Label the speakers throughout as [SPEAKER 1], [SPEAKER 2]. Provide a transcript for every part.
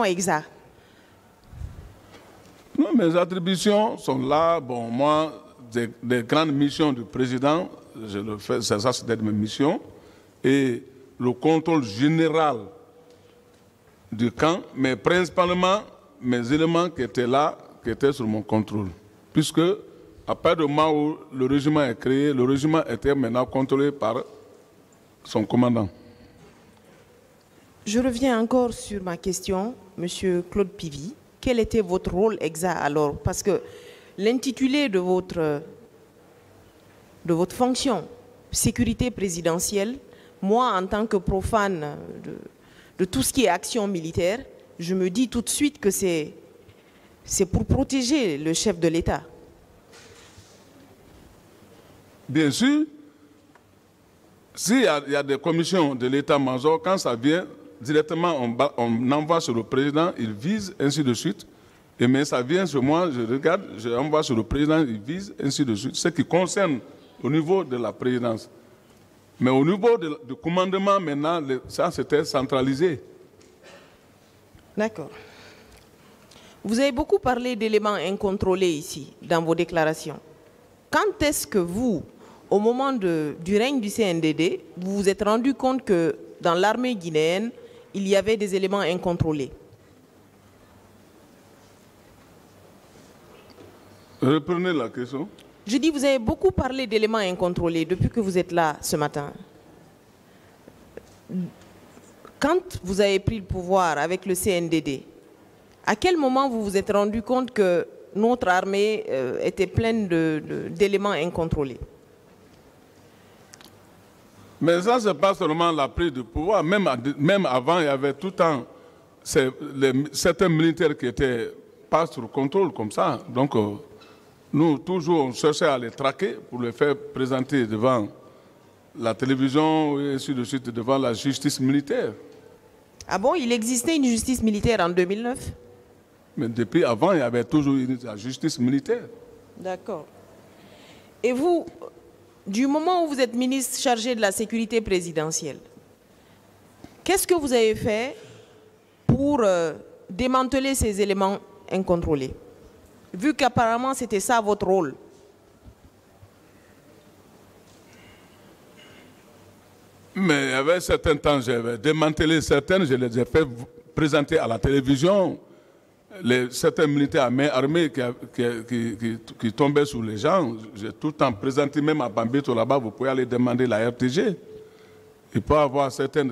[SPEAKER 1] exact.
[SPEAKER 2] Non, mes attributions sont là. Bon, moi, des grandes missions du président, je le fais, ça c'est mes missions. Et le contrôle général du camp, mais principalement mes éléments qui étaient là, qui étaient sur mon contrôle. Puisque, à partir du moment où le régiment est créé, le régiment était maintenant contrôlé par son commandant.
[SPEAKER 1] Je reviens encore sur ma question, Monsieur Claude Pivy. Quel était votre rôle exact alors? Parce que l'intitulé de votre fonction, sécurité présidentielle, moi, en tant que profane de tout ce qui est action militaire, je me dis tout de suite que c'est pour protéger le chef de l'État.
[SPEAKER 2] Bien sûr, s'il y a des commissions de l'État-major, quand ça vient, directement on envoie sur le président, il vise, ainsi de suite. Et mais ça vient sur moi, je regarde, je envoie sur le président, il vise, ainsi de suite. Ce qui concerne au niveau de la présidence. Mais au niveau du commandement, maintenant, ça c'était centralisé.
[SPEAKER 1] D'accord. Vous avez beaucoup parlé d'éléments incontrôlés ici, dans vos déclarations. Quand est-ce que vous, au moment du règne du CNDD, vous vous êtes rendu compte que dans l'armée guinéenne, il y avait des éléments incontrôlés?
[SPEAKER 2] Reprenez la question.
[SPEAKER 1] Je dis, vous avez beaucoup parlé d'éléments incontrôlés depuis que vous êtes là ce matin. Quand vous avez pris le pouvoir avec le CNDD, à quel moment vous vous êtes rendu compte que notre armée était pleine d'éléments incontrôlés?
[SPEAKER 2] Mais ça, ce n'est pas seulement la prise de pouvoir. Même avant, il y avait tout le temps certains militaires qui étaient pas sous contrôle comme ça. Donc, nous, toujours, on cherchait à les traquer pour les faire présenter devant la télévision et ainsi de suite, devant la justice militaire.
[SPEAKER 1] Ah bon, il existait une justice militaire en 2009?
[SPEAKER 2] Mais depuis avant, il y avait toujours la justice militaire.
[SPEAKER 1] D'accord. Et vous, du moment où vous êtes ministre chargé de la sécurité présidentielle, qu'est-ce que vous avez fait pour démanteler ces éléments incontrôlés? Vu qu'apparemment c'était ça votre rôle.
[SPEAKER 2] Mais il y avait certains temps, j'avais démantelé certaines, je les ai fait présenter à la télévision. Certains militaires à main armée qui tombaient sur les gens, j'ai tout le temps présenté, même à Bambeto là-bas, vous pouvez aller demander la RTG. Il peut y avoir certains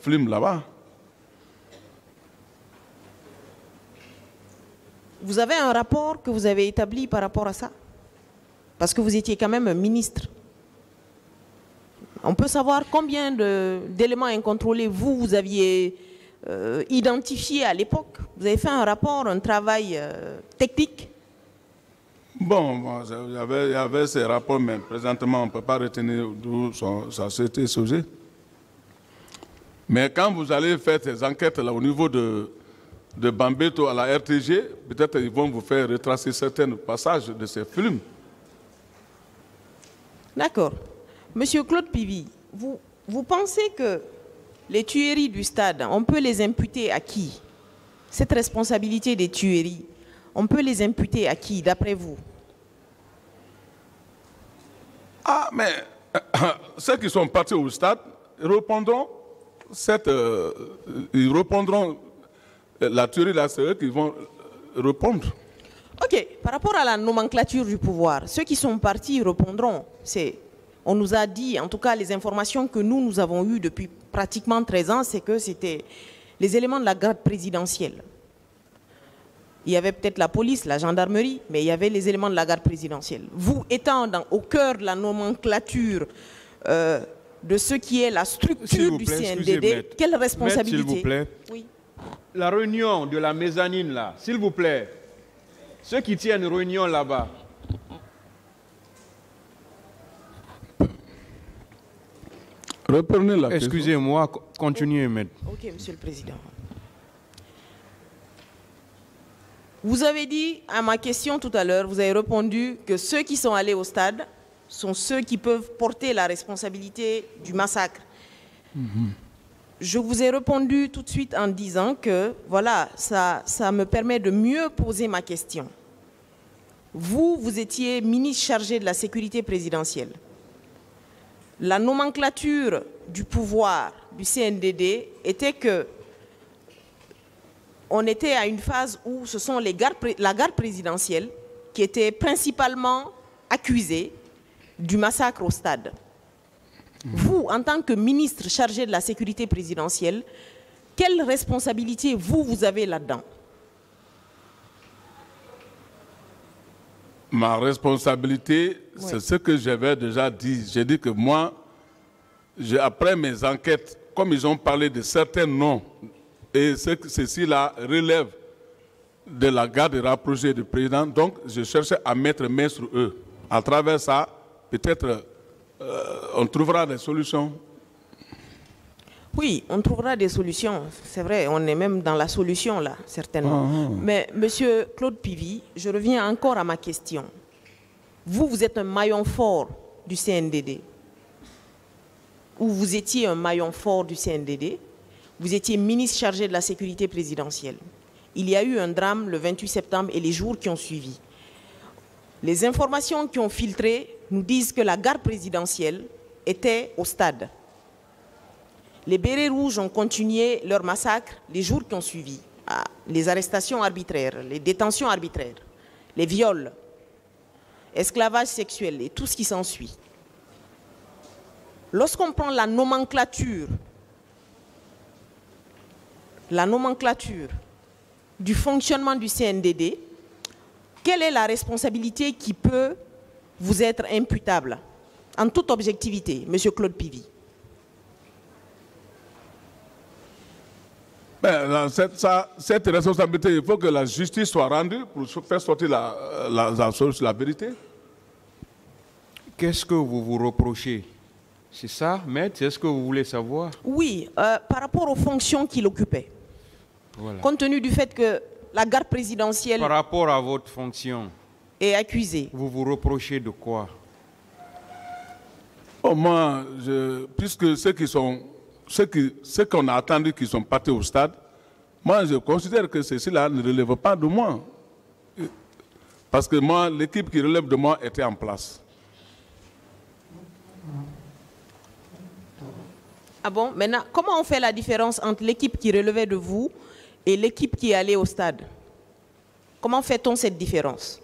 [SPEAKER 2] films là-bas.
[SPEAKER 1] Vous avez un rapport que vous avez établi par rapport à ça? Parce que vous étiez quand même un ministre. On peut savoir combien d'éléments incontrôlés vous aviez identifiés à l'époque? Vous avez fait un rapport, un travail technique?
[SPEAKER 2] Bon, il y avait ces rapports, mais présentement, on ne peut pas retenir d'où ça s'était sujet. Mais quand vous allez faire ces enquêtes là, au niveau de Bambeto à la RTG, peut-être ils vont vous faire retracer certains passages de ces films.
[SPEAKER 1] D'accord. Monsieur Claude Pivy, vous pensez que les tueries du stade, on peut les imputer à qui? Cette responsabilité des tueries, on peut les imputer à qui, d'après vous?
[SPEAKER 2] Ah, mais ceux qui sont partis au stade répondront la tuerie là, c'est eux qui vont répondre.
[SPEAKER 1] Ok, par rapport à la nomenclature du pouvoir, ceux qui sont partis répondront. On nous a dit, en tout cas les informations que nous avons eues depuis pratiquement 13 ans, c'est que c'était les éléments de la garde présidentielle. Il y avait peut-être la police, la gendarmerie, mais il y avait les éléments de la garde présidentielle. Vous étant au cœur de la nomenclature de ce qui est la structure du CNDD, quelle responsabilité?
[SPEAKER 3] S'il vous plaît.
[SPEAKER 1] Oui.
[SPEAKER 3] La réunion de la mezzanine là, s'il vous plaît. Ceux qui tiennent une réunion là-bas.
[SPEAKER 2] Reprenez la question.
[SPEAKER 3] Excusez-moi, continuez, maître.
[SPEAKER 1] Ok, Monsieur le Président. Vous avez dit à ma question tout à l'heure, vous avez répondu que ceux qui sont allés au stade sont ceux qui peuvent porter la responsabilité du massacre. je vous ai répondu tout de suite en disant que, voilà, ça me permet de mieux poser ma question. Vous étiez ministre chargé de la sécurité présidentielle. La nomenclature du pouvoir du CNDD était que on était à une phase où ce sont la garde présidentielle qui était principalement accusée du massacre au stade. Vous, en tant que ministre chargé de la sécurité présidentielle, quelle responsabilité vous avez là-dedans?
[SPEAKER 2] Ma responsabilité,
[SPEAKER 1] oui,
[SPEAKER 2] c'est ce que j'avais déjà dit. J'ai dit que moi, après mes enquêtes, comme ils ont parlé de certains noms, et ceci-là relève de la garde rapprochée du président, donc je cherchais à mettre main sur eux. À travers ça, peut-être on trouvera des solutions.
[SPEAKER 1] Oui, on trouvera des solutions. C'est vrai, on est même dans la solution là, certainement. Mais Monsieur Claude Pivy, je reviens encore à ma question. Vous êtes un maillon fort du CNDD. Ou vous étiez un maillon fort du CNDD. Vous étiez ministre chargé de la sécurité présidentielle. Il y a eu un drame le 28 septembre et les jours qui ont suivi. Les informations qui ont filtré nous disent que la garde présidentielle était au stade. Les bérets rouges ont continué leur massacre les jours qui ont suivi. Les arrestations arbitraires, les détentions arbitraires, les viols, esclavage sexuel et tout ce qui s'ensuit. Lorsqu'on prend la nomenclature du fonctionnement du CNDD, quelle est la responsabilité qui peut vous être imputable, en toute objectivité, M. Claude Pivy?
[SPEAKER 2] Cette responsabilité, il faut que la justice soit rendue pour faire sortir la vérité.
[SPEAKER 3] Qu'est-ce que vous vous reprochez? C'est ça, maître? C'est ce que vous voulez savoir?
[SPEAKER 1] Oui, par rapport aux fonctions qu'il occupait.
[SPEAKER 3] Voilà.
[SPEAKER 1] Compte tenu du fait que la garde présidentielle...
[SPEAKER 3] Par rapport à votre fonction,
[SPEAKER 1] est accusée.
[SPEAKER 3] Vous vous reprochez de quoi?
[SPEAKER 2] Oh, moi, puisque ceux qu'on a attendus qui sont partis au stade, moi, je considère que ceci-là ne relève pas de moi. Parce que moi, l'équipe qui relève de moi était en place.
[SPEAKER 1] Ah bon? Maintenant, comment on fait la différence entre l'équipe qui relevait de vous et l'équipe qui est allée au stade? Comment fait-on cette différence?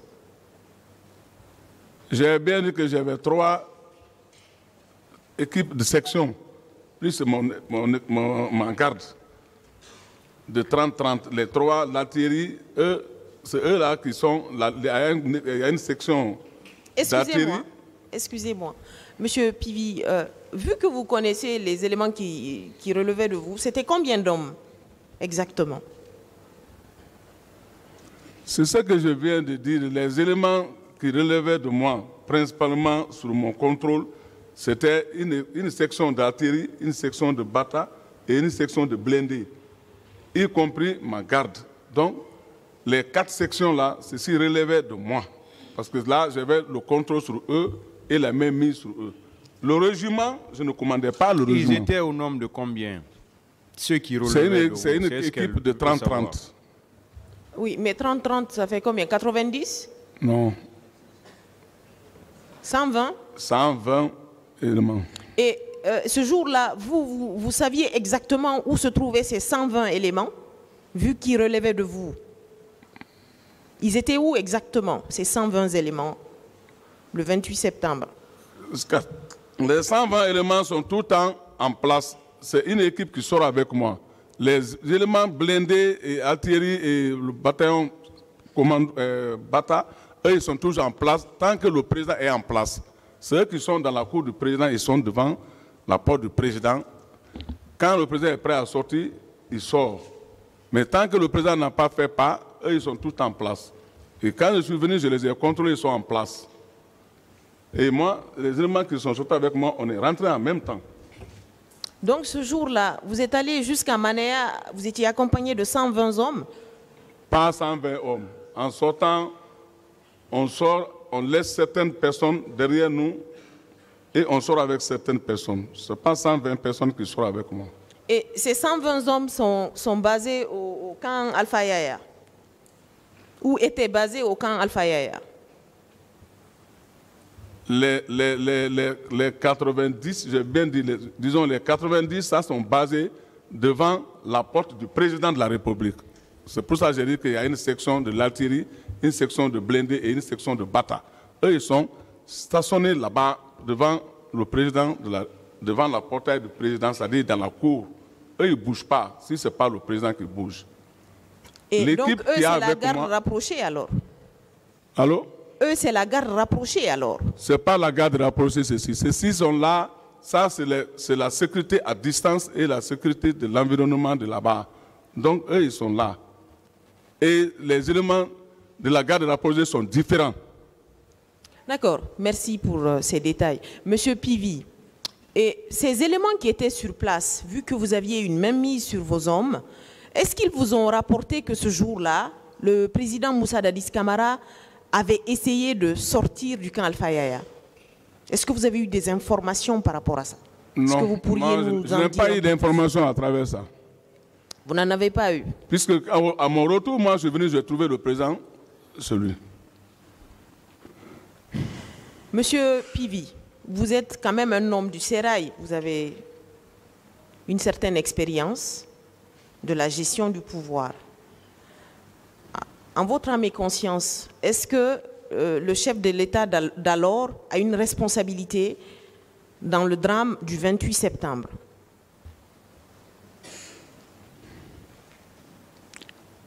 [SPEAKER 2] J'ai bien dit que j'avais 3 équipes de section, plus ma garde de 30-30. Les 3, l'artillerie, c'est eux là qui sont... Il y a une section d'artillerie.
[SPEAKER 1] Excusez-moi. Monsieur Pivy, vu que vous connaissez les éléments qui relevaient de vous, c'était combien d'hommes exactement?
[SPEAKER 2] C'est ce que je viens de dire. Les éléments qui relevaient de moi, principalement sous mon contrôle, c'était une section d'artillerie, une section de bata et une section de blindés, y compris ma garde. Donc, les 4 sections-là, ceci relevait de moi. Parce que là, j'avais le contrôle sur eux et la même mise sur eux. Le régiment, je ne commandais pas le régiment.
[SPEAKER 3] Ils étaient au nombre de combien? Ceux qui relevaient
[SPEAKER 2] C'est une équipe de 30-30.
[SPEAKER 1] Oui, mais 30-30, ça fait combien? 90?
[SPEAKER 2] Non.
[SPEAKER 1] 120?
[SPEAKER 2] 120 éléments.
[SPEAKER 1] Et ce jour-là, vous saviez exactement où se trouvaient ces 120 éléments, vu qu'ils relevaient de vous? Ils étaient où exactement, ces 120 éléments, le 28 septembre?
[SPEAKER 2] Les 120 éléments sont tout le temps en place. C'est une équipe qui sort avec moi. Les éléments blindés et artillerie et le bataillon Bata, eux, ils sont toujours en place tant que le président est en place. Ceux qui sont dans la cour du président, ils sont devant la porte du président. Quand le président est prêt à sortir, il sort. Mais tant que le président n'a pas fait pas, eux, ils sont tous en place. Et quand je suis venu, je les ai contrôlés, ils sont en place. Et moi, les éléments qui sont sortis avec moi, on est rentrés en même temps.
[SPEAKER 1] Donc ce jour-là, vous êtes allé jusqu'à Manéa, vous étiez accompagné de 120 hommes? Pas
[SPEAKER 2] 120 hommes. En sortant, on sort, on laisse certaines personnes derrière nous et on sort avec certaines personnes. Ce n'est pas 120 personnes qui sortent avec moi.
[SPEAKER 1] Et ces 120 hommes sont basés au camp Alpha Yaya, ou étaient basés au camp Alpha Yaya.
[SPEAKER 2] Les 90, j'ai bien dit, disons les 90, ça sont basés devant la porte du président de la République. C'est pour ça que j'ai dit qu'il y a une section de l'artillerie, une section de blindés et une section de bata. Eux, ils sont stationnés là-bas devant le président, devant la portail du président, c'est-à-dire dans la cour. Eux, ils ne bougent pas, si ce n'est pas le président qui bouge.
[SPEAKER 1] Et donc, eux, c'est la garde rapprochée alors?
[SPEAKER 2] Allô?
[SPEAKER 1] Eux, c'est la garde rapprochée alors?
[SPEAKER 2] Ce n'est pas la garde rapprochée, ceci. Ceux-ci sont là, ça c'est la sécurité à distance et la sécurité de l'environnement de là-bas. Donc, eux, ils sont là. Et les éléments de la garde rapprochée sont différents.
[SPEAKER 1] D'accord, merci pour ces détails. Monsieur Pivi, et ces éléments qui étaient sur place, vu que vous aviez une mainmise sur vos hommes, est-ce qu'ils vous ont rapporté que ce jour-là, le président Moussa Dadis Camara avait essayé de sortir du camp Alpha Yaya? Est-ce que vous avez eu des informations par rapport à ça?
[SPEAKER 2] Non,
[SPEAKER 1] que vous pourriez nous
[SPEAKER 2] je n'ai pas eu d'informations à travers ça.
[SPEAKER 1] Vous n'en avez pas eu?
[SPEAKER 2] Puisque à mon retour, moi je suis venu, j'ai trouvé le président, celui.
[SPEAKER 1] Monsieur Pivi, vous êtes quand même un homme du sérail. Vous avez une certaine expérience de la gestion du pouvoir. En votre âme et conscience, est-ce que le chef de l'État d'alors a une responsabilité dans le drame du 28 septembre?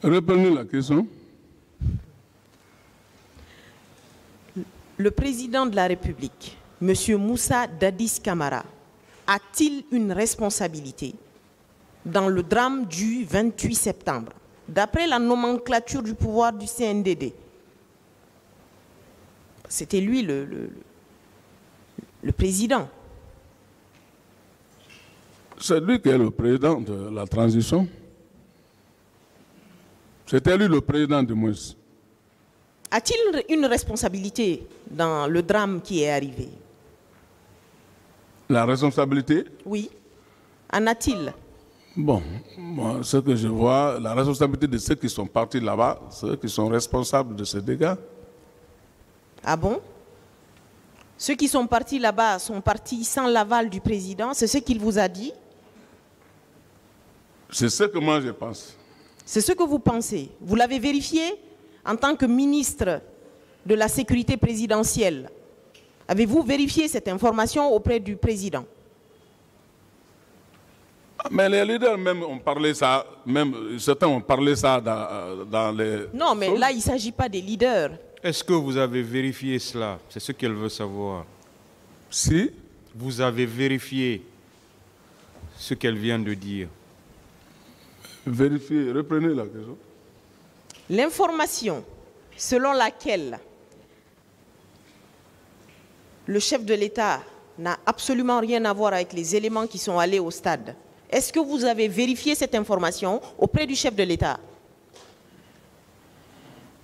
[SPEAKER 2] Reprenez la question.
[SPEAKER 1] Le président de la République, M. Moussa Dadis Camara, a-t-il une responsabilité dans le drame du 28 septembre, d'après la nomenclature du pouvoir du CNDD? C'était lui le président.
[SPEAKER 2] C'est lui qui est le président de la transition. C'était lui le président de Moïse.
[SPEAKER 1] A-t-il une responsabilité dans le drame qui est arrivé?
[SPEAKER 2] La responsabilité?
[SPEAKER 1] Oui. En a-t-il?
[SPEAKER 2] Bon, moi, ce que je vois, la responsabilité de ceux qui sont partis là-bas, ceux qui sont responsables de ces dégâts.
[SPEAKER 1] Ah bon? Ceux qui sont partis là-bas sont partis sans l'aval du président, c'est ce qu'il vous a dit?
[SPEAKER 2] C'est ce que moi je pense.
[SPEAKER 1] C'est ce que vous pensez? Vous l'avez vérifié en tant que ministre de la sécurité présidentielle? Avez-vous vérifié cette information auprès du président?
[SPEAKER 2] Mais les leaders même ont parlé ça, même certains ont parlé ça dans les...
[SPEAKER 1] Non, mais là, il ne s'agit pas des leaders.
[SPEAKER 3] Est-ce que vous avez vérifié cela? C'est ce qu'elle veut savoir.
[SPEAKER 2] Si.
[SPEAKER 3] Vous avez vérifié ce qu'elle vient de dire?
[SPEAKER 2] Vérifiez, reprenez la question.
[SPEAKER 1] L'information selon laquelle le chef de l'État n'a absolument rien à voir avec les éléments qui sont allés au stade. Est-ce que vous avez vérifié cette information auprès du chef de l'État?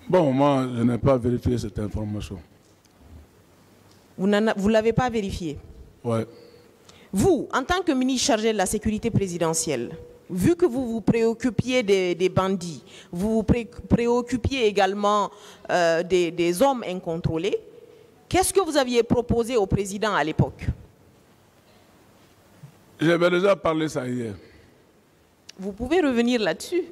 [SPEAKER 2] Bon, moi, je n'ai pas vérifié cette information.
[SPEAKER 1] Vous ne l'avez pas vérifié?
[SPEAKER 2] Oui.
[SPEAKER 1] Vous, en tant que ministre chargé de la sécurité présidentielle, vu que vous vous préoccupiez des bandits, vous vous préoccupiez également des hommes incontrôlés, qu'est-ce que vous aviez proposé au président à l'époque?
[SPEAKER 2] J'avais déjà parlé ça hier.
[SPEAKER 1] Vous pouvez revenir là-dessus?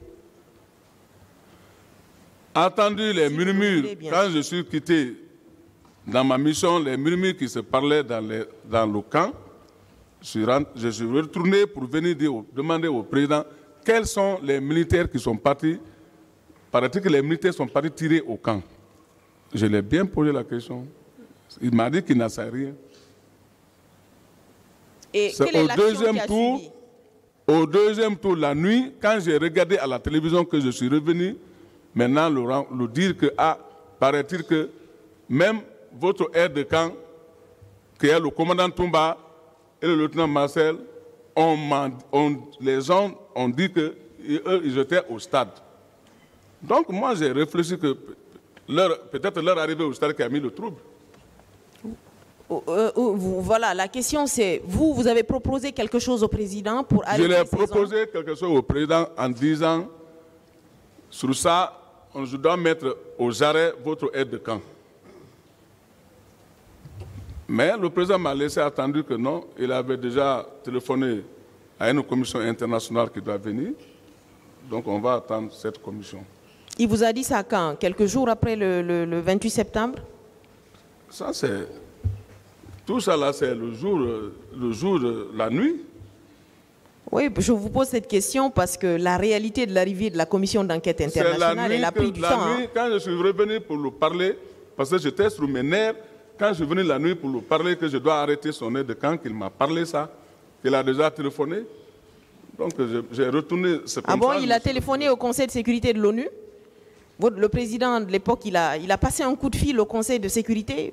[SPEAKER 2] Entendu les murmures, quand je suis quitté dans ma mission, les murmures qui se parlaient dans le camp, je suis retourné pour venir demander au président quels sont les militaires qui sont partis. Paraît-il que les militaires sont partis tirer au camp. Je l'ai bien posé la question. Il m'a dit qu'il n'en sait rien.
[SPEAKER 1] Et quelle est l'action qui a suivi?
[SPEAKER 2] Au deuxième tour, la nuit, quand j'ai regardé à la télévision que je suis revenu, maintenant le dire que, paraît-il que même votre aide de camp, qui est le commandant Toumba et le lieutenant Marcel, les gens ont dit qu'eux, ils étaient au stade. Donc moi, j'ai réfléchi que peut-être leur arrivée au stade qui a mis le trouble.
[SPEAKER 1] Voilà, la question c'est, vous avez proposé quelque chose au président pour arrêter
[SPEAKER 2] Je lui ai
[SPEAKER 1] ces hommes.
[SPEAKER 2] proposé quelque chose au président en disant, sur ça, je dois mettre aux arrêts votre aide de camp. Mais le président m'a laissé attendre que non, il avait déjà téléphoné à une commission internationale qui doit venir. Donc on va attendre cette commission.
[SPEAKER 1] Il vous a dit ça quand? Quelques jours après le 28 septembre?
[SPEAKER 2] Ça c'est... Tout ça là, c'est le jour, la nuit.
[SPEAKER 1] Oui, je vous pose cette question parce que la réalité de l'arrivée de la commission d'enquête internationale, elle a pris du temps.
[SPEAKER 2] La nuit, quand je suis revenu pour le parler, parce que j'étais sur mes nerfs, quand je suis venu la nuit pour le parler, que je dois arrêter son aide de camp, qu'il m'a parlé ça, qu'il a déjà téléphoné. Donc j'ai retourné...
[SPEAKER 1] Ah bon, il a téléphoné au Conseil de sécurité de l'ONU? Le président de l'époque, il a passé un coup de fil au Conseil de sécurité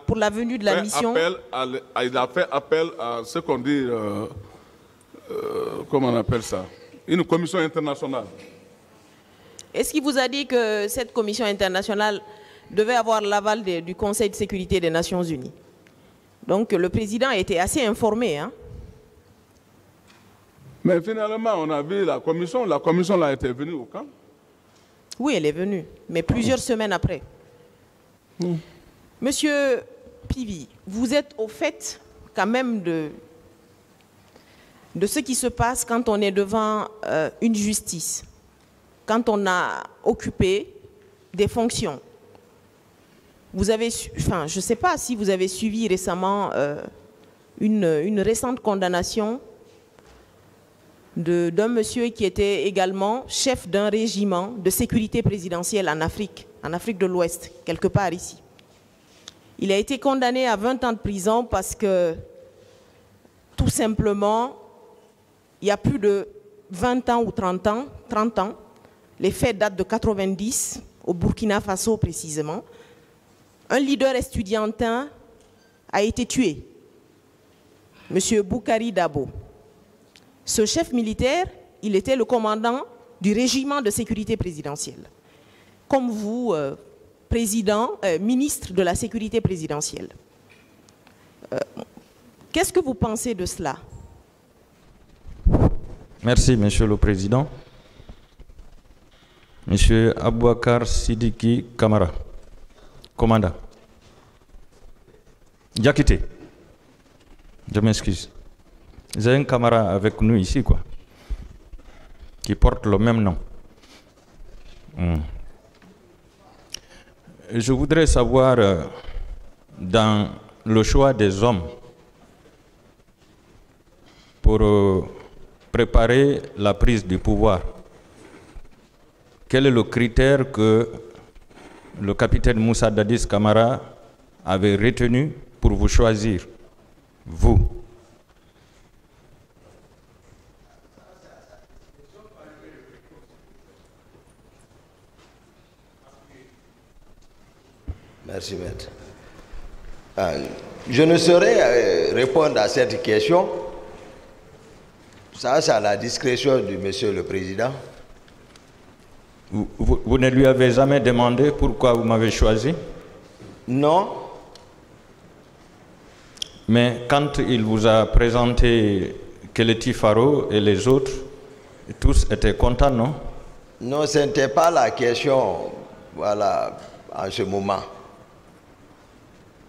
[SPEAKER 1] pour la venue de la mission.
[SPEAKER 2] Il a fait appel à ce qu'on dit, comment on appelle ça, une commission internationale.
[SPEAKER 1] Est-ce qu'il vous a dit que cette commission internationale devait avoir l'aval du Conseil de sécurité des Nations Unies? Donc le président était assez informé. Hein?
[SPEAKER 2] Mais finalement, on a vu la commission là était venue au camp.
[SPEAKER 1] Oui, elle est venue, mais plusieurs semaines après. Monsieur Pivi, vous êtes au fait quand même de ce qui se passe quand on est devant une justice, quand on a occupé des fonctions. Vous avez, enfin, je ne sais pas si vous avez suivi récemment une récente condamnation d'un monsieur qui était également chef d'un régiment de sécurité présidentielle en Afrique de l'Ouest, quelque part ici. Il a été condamné à 20 ans de prison parce que, tout simplement, il y a plus de 20 ans ou 30 ans, les faits datent de 90, au Burkina Faso précisément, un leader estudiantin a été tué, M. Boukari Dabo. Ce chef militaire, il était le commandant du régiment de sécurité présidentielle. Comme vous, ministre de la sécurité présidentielle. Qu'est-ce que vous pensez de cela?
[SPEAKER 4] Merci, Monsieur le Président. Monsieur Abouakar Sidiki Kamara, commandant. Diakité, je m'excuse. J'ai un camarade avec nous ici, quoi, qui porte le même nom. Je voudrais savoir, dans le choix des hommes pour préparer la prise du pouvoir, quel est le critère que le capitaine Moussa Dadis Camara avait retenu pour vous choisir, vous?
[SPEAKER 5] Merci, maître. Je ne saurais répondre à cette question. Ça, c'est à la discrétion du monsieur le président.
[SPEAKER 4] Vous ne lui avez jamais demandé pourquoi vous m'avez choisi?
[SPEAKER 5] Non.
[SPEAKER 4] Mais quand il vous a présenté Keleti Faro et les autres, tous étaient contents, non?
[SPEAKER 5] Non, ce n'était pas la question, voilà, en ce moment.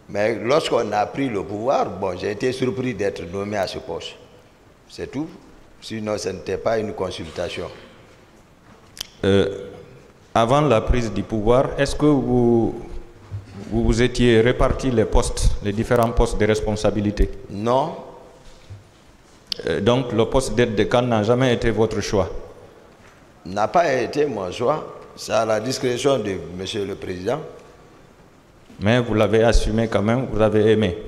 [SPEAKER 5] Mais lorsqu'on a pris le pouvoir, bon, j'ai été surpris d'être nommé à ce poste. C'est tout. Sinon, ce n'était pas une consultation.
[SPEAKER 4] Avant la prise du pouvoir, est-ce que vous étiez répartis les postes, les différents postes de responsabilité?
[SPEAKER 5] Non.
[SPEAKER 4] Donc, le poste d'aide de camp n'a jamais été votre choix?
[SPEAKER 5] N'a pas été mon choix. C'est à la discrétion de monsieur le président.
[SPEAKER 4] Mais vous l'avez assumé quand même, vous avez aimé.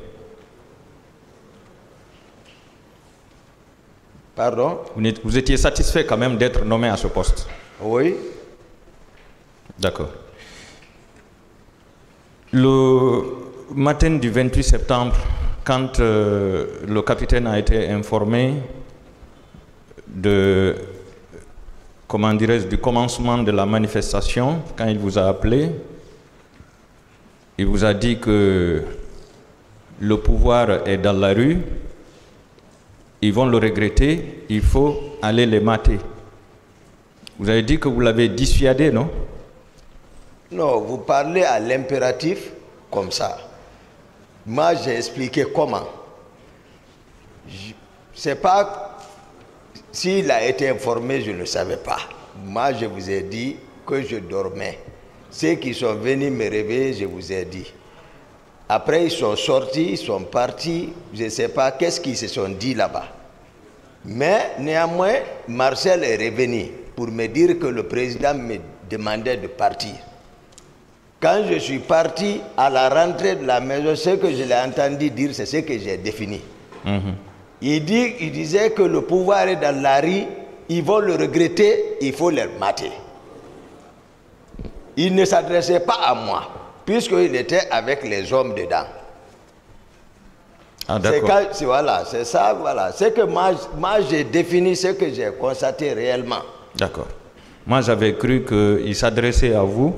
[SPEAKER 5] Pardon?
[SPEAKER 4] Vous étiez satisfait quand même d'être nommé à ce poste?
[SPEAKER 5] Oui.
[SPEAKER 4] D'accord. Le matin du 28 septembre, quand le capitaine a été informé de, comment dirais-je, du commencement de la manifestation, quand il vous a appelé, il vous a dit que le pouvoir est dans la rue, ils vont le regretter, il faut aller les mater. Vous avez dit que vous l'avez dissuadé, non?
[SPEAKER 5] Non, vous parlez à l'impératif comme ça. Moi, j'ai expliqué comment. C'est pas s'il a été informé, je ne savais pas. Moi, je vous ai dit que je dormais. Ceux qui sont venus me réveiller, je vous ai dit. Après, ils sont sortis, ils sont partis. Je ne sais pas qu'est-ce qu'ils se sont dit là-bas. Mais néanmoins, Marcel est revenu pour me dire que le président me demandait de partir. Quand je suis parti à la rentrée de la maison, ce que je l'ai entendu dire, c'est ce que j'ai défini. Il disait que le pouvoir est dans la rue, ils vont le regretter, il faut les mater. Il ne s'adressait pas à moi, puisqu'il était avec les hommes dedans.
[SPEAKER 4] Ah, d'accord.
[SPEAKER 5] Voilà, c'est ça, voilà. C'est que moi j'ai défini ce que j'ai constaté réellement.
[SPEAKER 4] D'accord. Moi, j'avais cru qu'il s'adressait à vous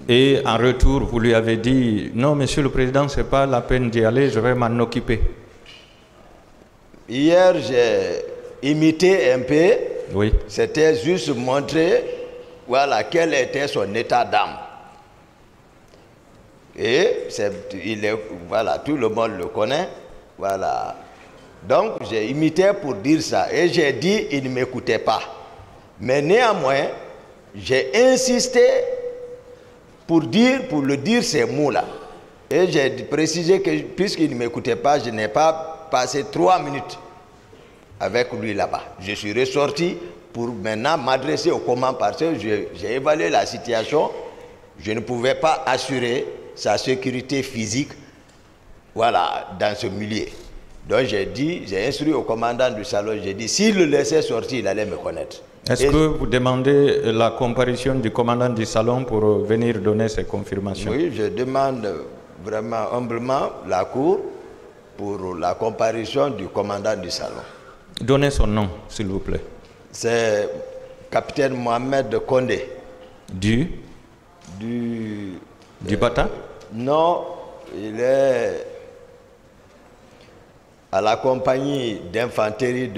[SPEAKER 4] et en retour, vous lui avez dit « Non, monsieur le président, ce n'est pas la peine d'y aller, je vais m'en occuper. »
[SPEAKER 5] Hier, j'ai imité un peu.
[SPEAKER 4] Oui.
[SPEAKER 5] C'était juste montrer, voilà, quel était son état d'âme. Et voilà, tout le monde le connaît. Voilà. Donc, j'ai imité pour dire ça. Et j'ai dit, il ne m'écoutait pas. Mais néanmoins, j'ai insisté pour le dire ces mots-là. Et j'ai précisé que, puisqu'il ne m'écoutait pas, je n'ai pas passé 3 minutes avec lui là-bas. Je suis ressorti pour maintenant m'adresser au commandant parce que j'ai évalué la situation. Je ne pouvais pas assurer sa sécurité physique, voilà, dans ce milieu. Donc j'ai instruit au commandant du salon, j'ai dit, s'il le laissait sortir, il allait me connaître.
[SPEAKER 4] Est-ce que vous demandez la comparution du commandant du salon pour venir donner ces confirmations?
[SPEAKER 5] Oui, je demande vraiment humblement la cour pour la comparution du commandant du salon.
[SPEAKER 4] Donnez son nom, s'il vous plaît.
[SPEAKER 5] C'est capitaine Mohamed Kondé.
[SPEAKER 4] Du Bata?
[SPEAKER 5] Non, il est à la compagnie d'infanterie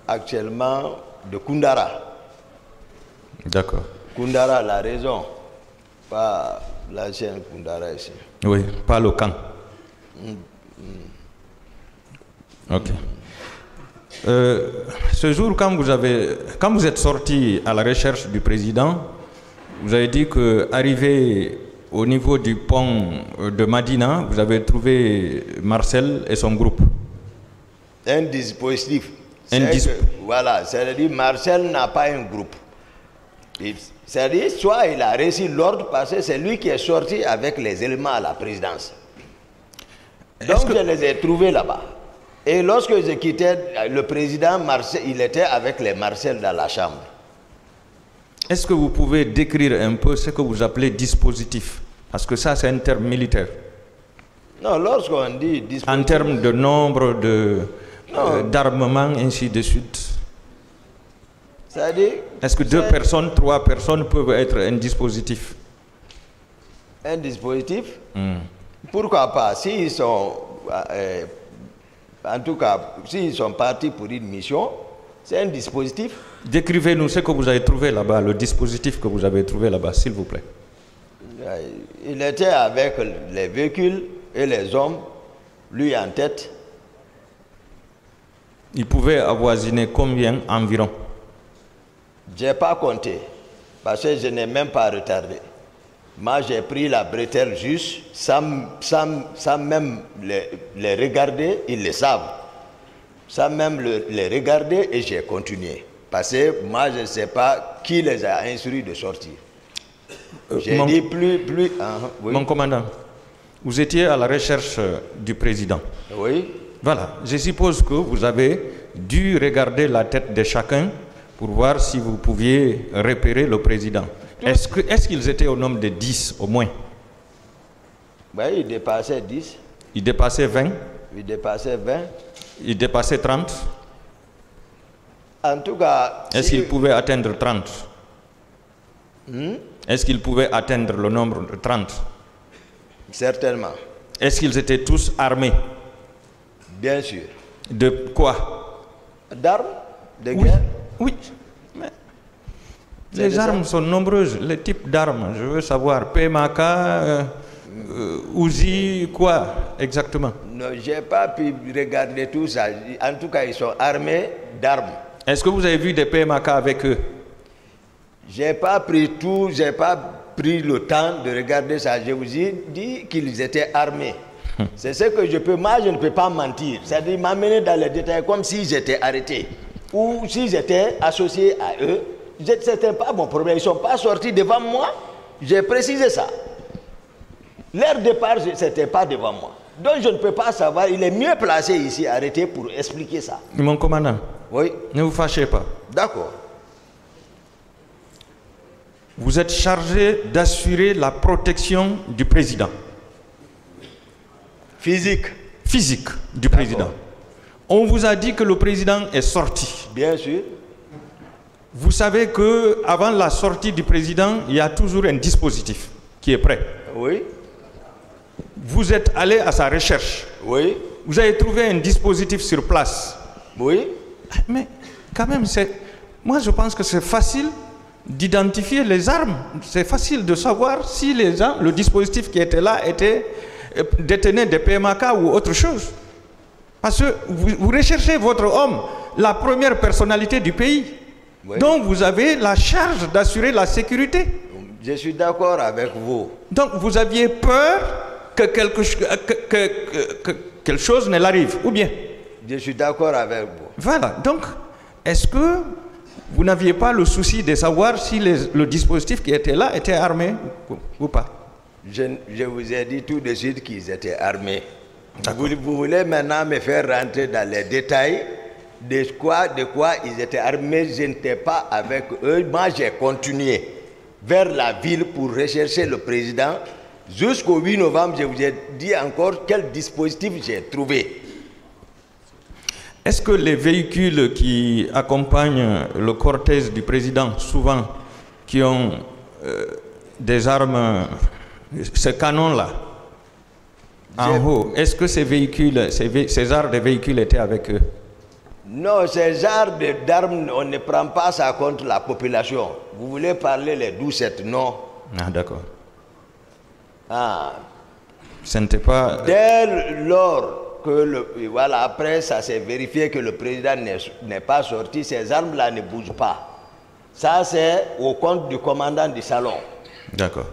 [SPEAKER 5] actuellement de Koundara.
[SPEAKER 4] D'accord.
[SPEAKER 5] Koundara, la raison, pas l'ancienne Koundara ici.
[SPEAKER 4] Oui, pas le camp. Ok. Ce jour, quand vous êtes sorti à la recherche du président, vous avez dit qu'arrivé au niveau du pont de Madina, vous avez trouvé Marcel et son groupe.
[SPEAKER 5] Un dispositif. Voilà, c'est-à-dire Marcel n'a pas un groupe. C'est-à-dire, soit il a reçu l'ordre parce que c'est lui qui est sorti avec les éléments à la présidence. Donc je les ai trouvés là-bas. Et lorsque je quittais, le président Marcel, il était avec les Marcel dans la chambre.
[SPEAKER 4] Est-ce que vous pouvez décrire un peu ce que vous appelez dispositif? Parce que ça, c'est un terme militaire.
[SPEAKER 5] Non, lorsqu'on dit dispositif...
[SPEAKER 4] En termes de nombre d'armement, ainsi de suite.
[SPEAKER 5] C'est-à-dire...
[SPEAKER 4] Est-ce que 2 personnes, 3 personnes peuvent être un dispositif?
[SPEAKER 5] Un dispositif? Pourquoi pas? S'ils sont... en tout cas, s'ils sont partis pour une mission, c'est un dispositif.
[SPEAKER 4] Décrivez-nous ce que vous avez trouvé là-bas, le dispositif que vous avez trouvé là-bas, s'il vous plaît.
[SPEAKER 5] Il était avec les véhicules et les hommes, lui en tête.
[SPEAKER 4] Il pouvait avoisiner combien environ?
[SPEAKER 5] Je n'ai pas compté, parce que je n'ai même pas retardé. Moi, j'ai pris la bretelle juste, sans même les regarder, ils le savent. Sans même les regarder, et j'ai continué. Parce que moi, je ne sais pas qui les a instruits de sortir. J'ai dit plus... oui.
[SPEAKER 4] Mon commandant, vous étiez à la recherche du président.
[SPEAKER 5] Oui.
[SPEAKER 4] Voilà, je suppose que vous avez dû regarder la tête de chacun pour voir si vous pouviez repérer le président. Est-ce qu'ils étaient au nombre de 10 au moins?
[SPEAKER 5] Oui, il dépassait 10.
[SPEAKER 4] Il dépassait 20?
[SPEAKER 5] Il dépassait 20.
[SPEAKER 4] Il dépassait 30?
[SPEAKER 5] En tout cas...
[SPEAKER 4] Est-ce qu'il pouvait atteindre 30? Est-ce qu'il pouvait atteindre le nombre de 30?
[SPEAKER 5] Certainement.
[SPEAKER 4] Est-ce qu'ils étaient tous armés?
[SPEAKER 5] Bien sûr.
[SPEAKER 4] De quoi?
[SPEAKER 5] D'armes, de
[SPEAKER 4] Oui,
[SPEAKER 5] guerre.
[SPEAKER 4] oui. Mais les armes sont nombreuses, les types d'armes. Je veux savoir, PMK, Uzi, quoi exactement?
[SPEAKER 5] Non, je n'ai pas pu regarder tout ça. En tout cas, ils sont armés d'armes.
[SPEAKER 4] Est-ce que vous avez vu des PMK avec eux?
[SPEAKER 5] Je n'ai pas pris tout, je n'ai pas pris le temps de regarder ça. Je vous ai dit qu'ils étaient armés. C'est ce que je peux, moi je ne peux pas mentir. C'est-à-dire m'amener dans les détails comme si j'étais arrêté. Ou si j'étais associé à eux. Ce n'était pas mon problème. Ils ne sont pas sortis devant moi. J'ai précisé ça. Leur départ, ce n'était pas devant moi. Donc je ne peux pas savoir. Il est mieux placé ici, arrêté, pour expliquer ça.
[SPEAKER 4] Mon commandant,
[SPEAKER 5] Oui.
[SPEAKER 4] ne vous fâchez pas.
[SPEAKER 5] D'accord.
[SPEAKER 4] Vous êtes chargé d'assurer la protection du président. Physique du président. On vous a dit que le président est sorti.
[SPEAKER 5] Bien sûr.
[SPEAKER 4] Vous savez qu'avant la sortie du président, il y a toujours un dispositif qui est prêt.
[SPEAKER 5] Oui.
[SPEAKER 4] Vous êtes allé à sa recherche.
[SPEAKER 5] Oui.
[SPEAKER 4] Vous avez trouvé un dispositif sur place.
[SPEAKER 5] Oui.
[SPEAKER 4] Mais quand même, moi je pense que c'est facile d'identifier les armes. C'est facile de savoir si les gens, le dispositif qui était là détenait des PMK ou autre chose. Parce que vous recherchez votre homme, la première personnalité du pays. Oui. Donc vous avez la charge d'assurer la sécurité.
[SPEAKER 5] Je suis d'accord avec vous.
[SPEAKER 4] Donc vous aviez peur que quelque chose ne l'arrive, ou bien?
[SPEAKER 5] Je suis d'accord avec vous.
[SPEAKER 4] Voilà. Donc, est-ce que vous n'aviez pas le souci de savoir si le dispositif qui était là était armé ou pas?
[SPEAKER 5] Je vous ai dit tout de suite qu'ils étaient armés. Vous voulez maintenant me faire rentrer dans les détails de quoi ils étaient armés. Je n'étais pas avec eux. Moi, j'ai continué vers la ville pour rechercher le président. Jusqu'au 8 novembre, je vous ai dit encore quel dispositif j'ai trouvé.
[SPEAKER 4] Est-ce que les véhicules qui accompagnent le cortège du président, souvent, qui ont des armes, ce canon-là, en haut, est-ce que ces véhicules, ces genres de véhicules étaient avec eux?
[SPEAKER 5] Non, ces genres d'armes, on ne prend pas ça contre la population. Vous voulez parler les 12-7, non?
[SPEAKER 4] Ah, d'accord.
[SPEAKER 5] Ah.
[SPEAKER 4] Ce n'était pas...
[SPEAKER 5] Dès lors que voilà, après ça s'est vérifié que le président n'est pas sorti, ces armes-là ne bougent pas. Ça, c'est au compte du commandant du salon.
[SPEAKER 4] D'accord.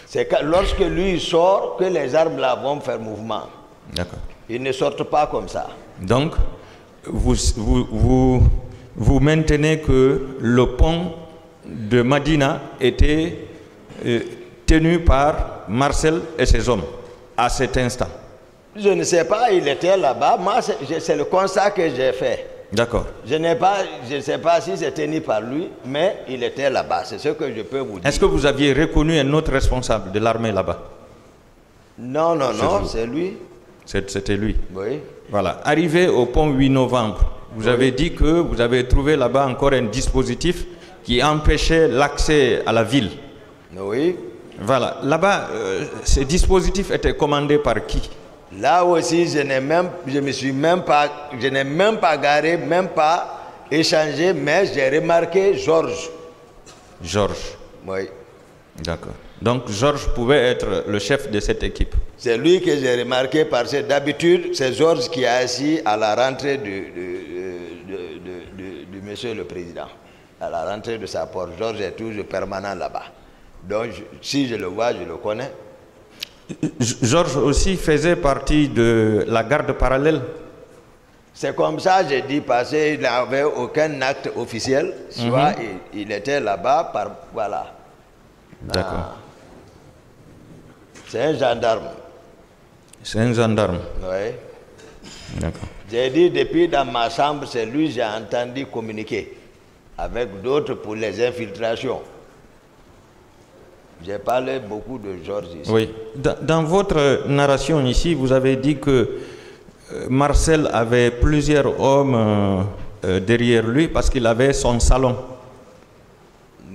[SPEAKER 5] C'est lorsque lui sort que les armes-là vont faire mouvement.
[SPEAKER 4] D'accord.
[SPEAKER 5] Ils ne sortent pas comme ça.
[SPEAKER 4] Donc, vous maintenez que le pont de Madina était tenu par Marcel et ses hommes à cet instant?
[SPEAKER 5] Je ne sais pas, il était là-bas. Moi, c'est le constat que j'ai fait.
[SPEAKER 4] D'accord.
[SPEAKER 5] Je ne sais pas si c'est tenu par lui, mais il était là-bas. C'est ce que je peux vous dire.
[SPEAKER 4] Est-ce que vous aviez reconnu un autre responsable de l'armée là-bas?
[SPEAKER 5] Non, c'est lui.
[SPEAKER 4] C'était lui.
[SPEAKER 5] Oui.
[SPEAKER 4] Voilà. Arrivé au pont 8 novembre, vous avez dit que vous avez trouvé là-bas encore un dispositif qui empêchait l'accès à la ville.
[SPEAKER 5] Oui.
[SPEAKER 4] Voilà. Là-bas, ce dispositif était commandé par qui?
[SPEAKER 5] Là aussi, je n'ai même pas garé, même pas échangé, mais j'ai remarqué Georges.
[SPEAKER 4] Georges.
[SPEAKER 5] Oui.
[SPEAKER 4] D'accord. Donc Georges pouvait être le chef de cette équipe.
[SPEAKER 5] C'est lui que j'ai remarqué parce que d'habitude, c'est Georges qui est assis à la rentrée du monsieur le président. À la rentrée de sa porte. Georges est toujours permanent là-bas. Donc si je le vois, je le connais.
[SPEAKER 4] Georges aussi faisait partie de la garde parallèle.
[SPEAKER 5] C'est comme ça, j'ai dit, parce qu'il n'avait aucun acte officiel. Soit il était là-bas, voilà.
[SPEAKER 4] D'accord.
[SPEAKER 5] C'est un gendarme.
[SPEAKER 4] C'est un gendarme.
[SPEAKER 5] Oui.
[SPEAKER 4] D'accord.
[SPEAKER 5] J'ai dit, depuis dans ma chambre, c'est lui que j'ai entendu communiquer avec d'autres pour les infiltrations. J'ai parlé beaucoup de Georges ici.
[SPEAKER 4] Oui. Dans votre narration ici, vous avez dit que Marcel avait plusieurs hommes derrière lui parce qu'il avait son salon.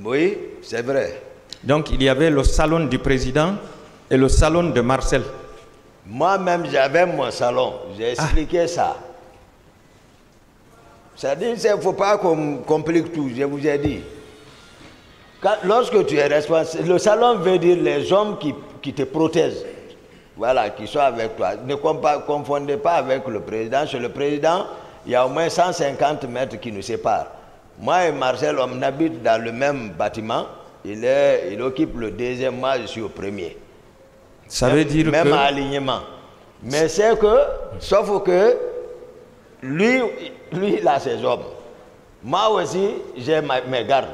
[SPEAKER 5] Oui, c'est vrai.
[SPEAKER 4] Donc il y avait le salon du président et le salon de Marcel.
[SPEAKER 5] Moi-même, j'avais mon salon. J'ai expliqué ça. C'est-à-dire qu'il ne faut pas qu'on complique tout, je vous ai dit. Lorsque tu es responsable, le salon veut dire les hommes qui te protègent. Voilà, qui sont avec toi. Ne confondez pas avec le président. Chez le président, il y a au moins 150 mètres qui nous séparent. Moi et Marcel, on habite dans le même bâtiment. Il occupe le deuxième, moi je suis au premier.
[SPEAKER 4] Ça veut dire
[SPEAKER 5] même
[SPEAKER 4] que...
[SPEAKER 5] alignement. Mais c'est que, sauf que, lui il a ses hommes. Moi aussi, j'ai mes gardes.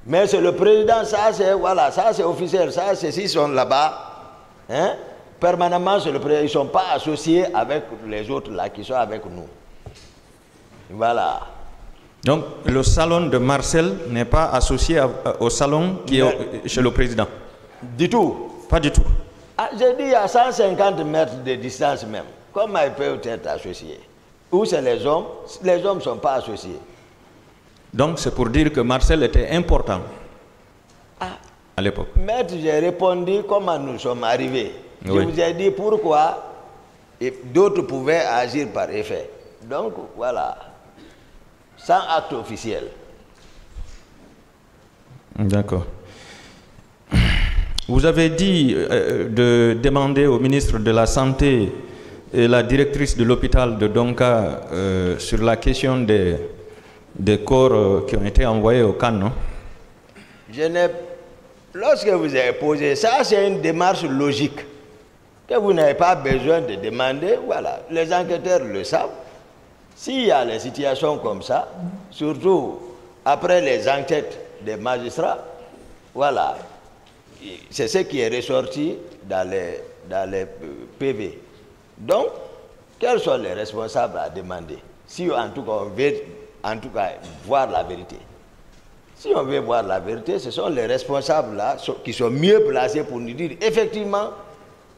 [SPEAKER 5] Mais c'est le président, ça c'est, voilà, ça c'est officiel, ça c'est s'ils sont là-bas, hein, permanemment c'est le président, ils ne sont pas associés avec les autres là qui sont avec nous. Voilà.
[SPEAKER 4] Donc le salon de Marcel n'est pas associé au salon qui est chez le président? Du
[SPEAKER 5] tout.
[SPEAKER 4] Pas du tout.
[SPEAKER 5] Ah, j'ai dit à 150 mètres de distance même. Comment ils peuvent être associés? Où c'est les hommes ne sont pas associés.
[SPEAKER 4] Donc c'est pour dire que Marcel était important à l'époque.
[SPEAKER 5] Maître, j'ai répondu comment nous sommes arrivés.
[SPEAKER 4] Oui.
[SPEAKER 5] Je vous ai dit pourquoi d'autres pouvaient agir par effet. Donc voilà, sans acte officiel.
[SPEAKER 4] D'accord. Vous avez dit de demander au ministre de la Santé et la directrice de l'hôpital de Donka sur la question des corps qui ont été envoyés au camp, non?
[SPEAKER 5] Lorsque vous avez posé ça, c'est une démarche logique que vous n'avez pas besoin de demander. Voilà, les enquêteurs le savent. S'il y a des situations comme ça, surtout après les enquêtes des magistrats, voilà, c'est ce qui est ressorti dans les PV. Donc, quels sont les responsables à demander? Si en tout cas on veut voir la vérité. Si on veut voir la vérité, ce sont les responsables là qui sont mieux placés pour nous dire effectivement,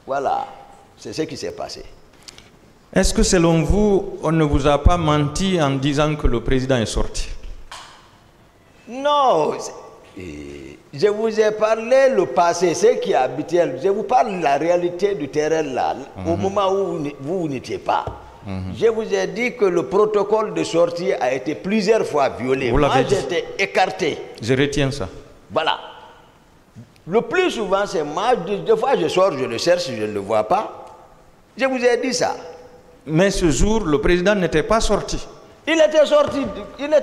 [SPEAKER 5] voilà, c'est ce qui s'est passé.
[SPEAKER 4] Est-ce que selon vous, on ne vous a pas menti en disant que le président est sorti?
[SPEAKER 5] Non, je vous ai parlé le passé, ce qui est habituel. Je vous parle de la réalité du terrain là, au moment où vous n'étiez pas. Je vous ai dit que le protocole de sortie a été plusieurs fois violé. Moi, j'étais écarté.
[SPEAKER 4] Je retiens ça.
[SPEAKER 5] Voilà. Le plus souvent, c'est moi. Des fois, je sors, je le cherche, je ne le vois pas. Je vous ai dit ça.
[SPEAKER 4] Mais ce jour, le président n'était pas sorti.
[SPEAKER 5] Il était sorti, il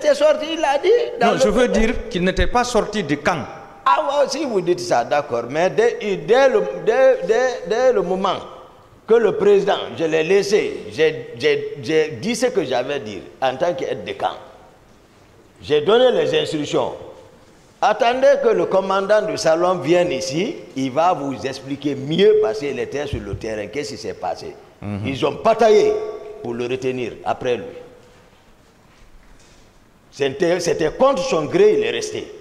[SPEAKER 5] a dit.
[SPEAKER 4] Non, je veux dire qu'il n'était pas sorti du camp.
[SPEAKER 5] Ah, si vous dites ça, d'accord. Mais dès le moment que le président, je l'ai laissé, j'ai dit ce que j'avais à dire en tant qu'aide de camp. J'ai donné les instructions. Attendez que le commandant du salon vienne ici, il va vous expliquer mieux parce qu'il était sur le terrain. Qu'est-ce qui s'est passé? Ils ont bataillé pour le retenir après lui. C'était contre son gré, il est resté.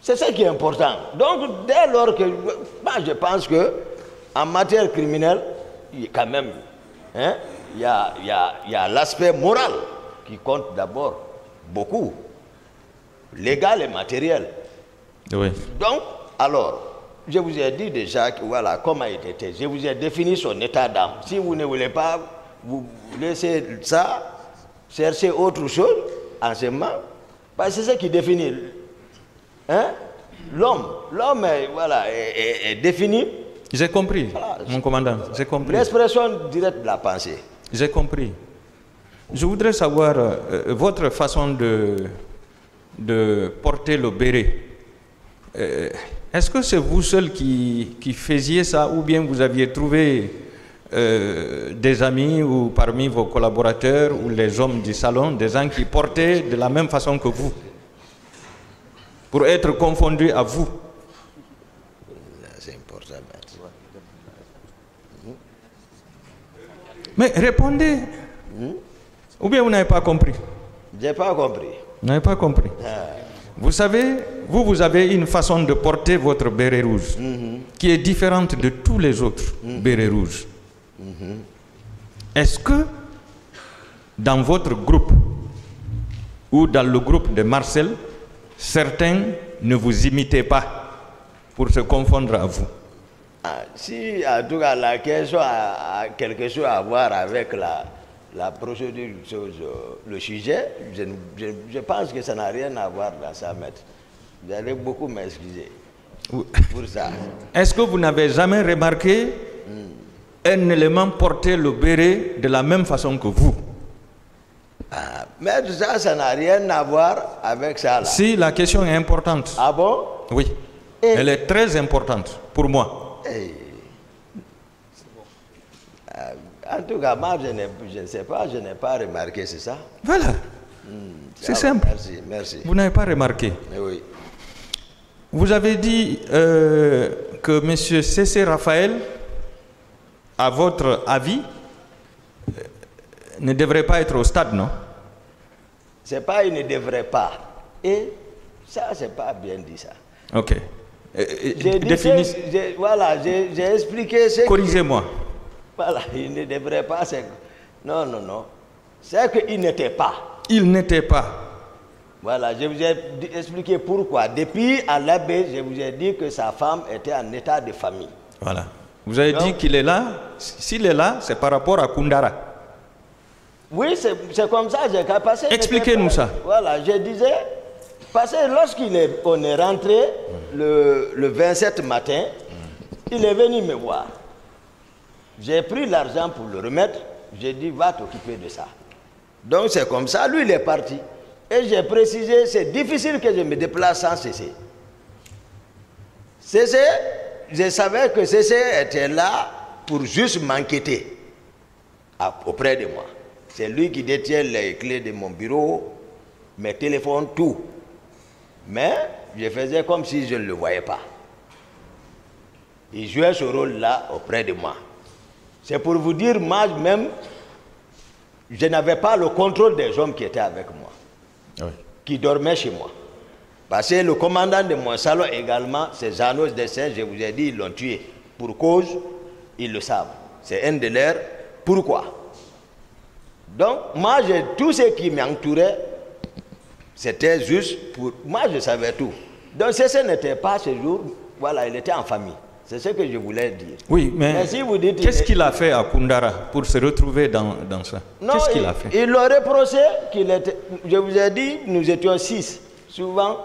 [SPEAKER 5] C'est ça qui est important. Donc, dès lors que... Moi, je pense qu'en matière criminelle, quand même, hein, il y a l'aspect moral qui compte d'abord beaucoup. Légal et matériel.
[SPEAKER 4] Oui.
[SPEAKER 5] Donc, alors, je vous ai dit déjà que, voilà, comment il était. Je vous ai défini son état d'âme. Si vous ne voulez pas vous laisser ça, chercher autre chose, enseignement, parce que c'est ce qui définit. Hein? L'homme, voilà, est défini.
[SPEAKER 4] J'ai compris, voilà, mon commandant, j'ai compris.
[SPEAKER 5] L'expression directe de la pensée.
[SPEAKER 4] J'ai compris. Je voudrais savoir votre façon de porter le béret. Est-ce que c'est vous seul qui faisiez ça ou bien vous aviez trouvé des amis ou parmi vos collaborateurs ou les hommes du salon, des gens qui portaient de la même façon que vous pour être confondus à vous?
[SPEAKER 5] C'est important.
[SPEAKER 4] Mais répondez. Ou bien vous n'avez pas compris?
[SPEAKER 5] Je n'ai pas compris.
[SPEAKER 4] Vous n'avez pas compris. Vous savez, vous avez une façon de porter votre béret rouge qui est différente de tous les autres bérets rouges. Est-ce que dans votre groupe ou dans le groupe de Marcel, certains ne vous imitaient pas pour se confondre à vous?
[SPEAKER 5] Si, en tout cas, la question a quelque chose à voir avec la procédure, le sujet, je pense que ça n'a rien à voir dans ça, maître. Vous allez beaucoup m'excuser pour ça.
[SPEAKER 4] Est-ce que vous n'avez jamais remarqué un élément porter le béret de la même façon que vous?
[SPEAKER 5] Mais ça n'a rien à voir avec ça là.
[SPEAKER 4] Si, la question est importante.
[SPEAKER 5] Ah bon?
[SPEAKER 4] Oui. Elle est très importante pour moi.
[SPEAKER 5] En tout cas, moi, je ne sais pas, je n'ai pas remarqué, c'est ça?
[SPEAKER 4] Voilà. C'est simple.
[SPEAKER 5] Merci, merci.
[SPEAKER 4] Vous n'avez pas remarqué.
[SPEAKER 5] Oui.
[SPEAKER 4] Vous avez dit que M. C.C. Raphaël, à votre avis, ne devrait pas être au stade, non?
[SPEAKER 5] C'est pas il ne devrait pas. Et ça, c'est pas bien dit ça.
[SPEAKER 4] Ok.
[SPEAKER 5] Voilà, j'ai expliqué ce.
[SPEAKER 4] Corrigez-moi.
[SPEAKER 5] Voilà, il ne devrait pas. Non, non, non. C'est qu'il n'était pas.
[SPEAKER 4] Il n'était pas.
[SPEAKER 5] Voilà, je vous ai expliqué pourquoi. Depuis à l'abbé, je vous ai dit que sa femme était en état de famille.
[SPEAKER 4] Voilà. Vous avez dit qu'il est là. S'il est là, c'est par rapport à Koundara.
[SPEAKER 5] Oui, c'est comme ça. J'ai passé.
[SPEAKER 4] Expliquez-nous ça.
[SPEAKER 5] Voilà, je disais, parce que lorsqu'on est rentré le 27 matin, il est venu me voir. J'ai pris l'argent pour le remettre. J'ai dit, va t'occuper de ça. Donc c'est comme ça, lui il est parti. Et j'ai précisé, c'est difficile que je me déplace sans Cécé. Cécé, je savais que Cécé était là pour juste m'enquêter auprès de moi. C'est lui qui détient les clés de mon bureau, mes téléphones, tout. Mais je faisais comme si je ne le voyais pas. Il jouait ce rôle-là auprès de moi. C'est pour vous dire, moi-même, je n'avais pas le contrôle des hommes qui étaient avec moi, oui, qui dormaient chez moi. Parce que le commandant de mon salon également, c'est Janos Dessin, je vous ai dit, ils l'ont tué. Pour cause, ils le savent. C'est un de leurs. Pourquoi? Donc, moi, tout ce qui m'entourait, c'était juste pour... Moi, je savais tout. Donc, ce n'était pas ce jour, voilà, il était en famille. C'est ce que je voulais dire.
[SPEAKER 4] Oui, mais
[SPEAKER 5] si vous dites,
[SPEAKER 4] qu'est-ce qu'il a fait à Koundara pour se retrouver dans ça? Qu'est-ce qu'il a fait?
[SPEAKER 5] Il leur reproché qu'il était... Je vous ai dit, nous étions 6, souvent,